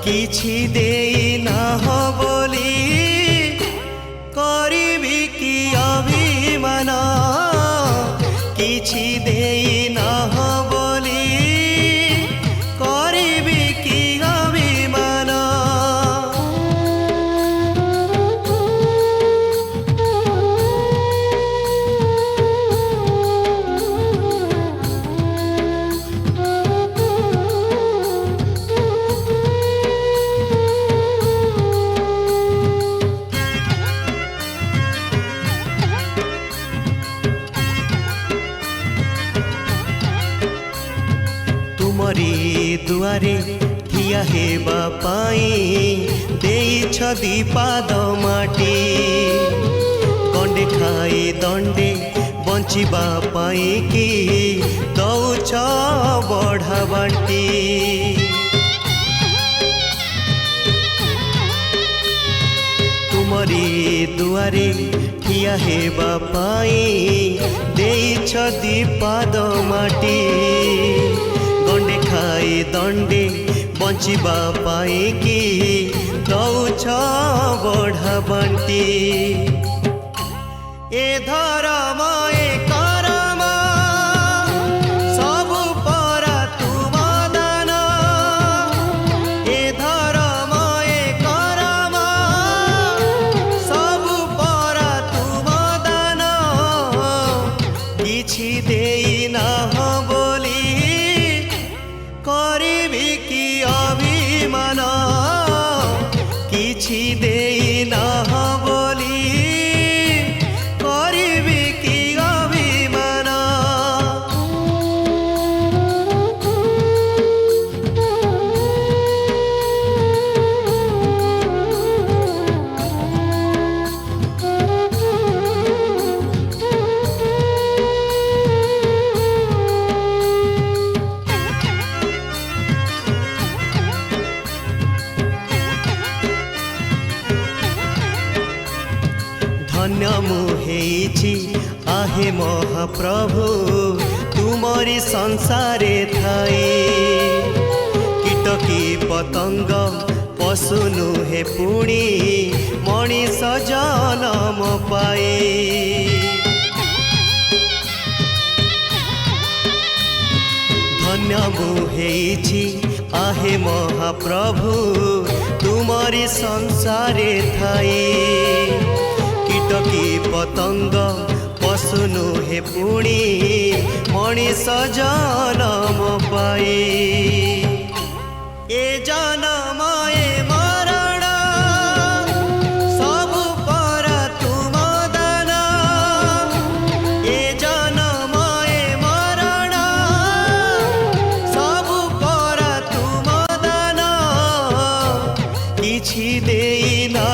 କିଛି ଦେଇନାହ ବୋଲି କରିବି କି ଅଭିମାନ, କିଛି ଦେଇନାହ ବୋଲି କରିବି କି ଅଭିମାନ। तुमरी दुआरे ठिया हेबा पाई देइछ दीपाद माटी, गंडे खाई दंडे बंचिबा पाई कि दौछ बढ़ा बांटी। तुमरी दुआरे ठिया हेबा पाई देइछ दीपाद माटी, गंडे खाई दंडे बंचिबा पाई कि दौछ बढ़ा बांटी। ए धर्म ए करम सबु परा तुम दान, ए धर्म ए करम सबु परा तुम दान। किछि ଦେଇନାହ ବୋଲି କରିବି କି ଅଭିମାନ, କିଛି ଦେଇନାହ ବୋଲି କରିବି କି ଅଭିମାନ। धन्य मुहेछि आहे महाप्रभु तुमरी संसारे थाई, कीटकी पतंग पशु नुहे पुणी मणिष जनम पाए। धन्य मुहेछि आहे महाप्रभु तुमरी संसारे थाई, कीटकी पतंग पशु नुहे पुणी मणिष जनम पाए। ए जनम ए मरण सबु परा तुम दान, ए जनम ए मरण सबु परा तुम दान। କିଛି ଦେଇନା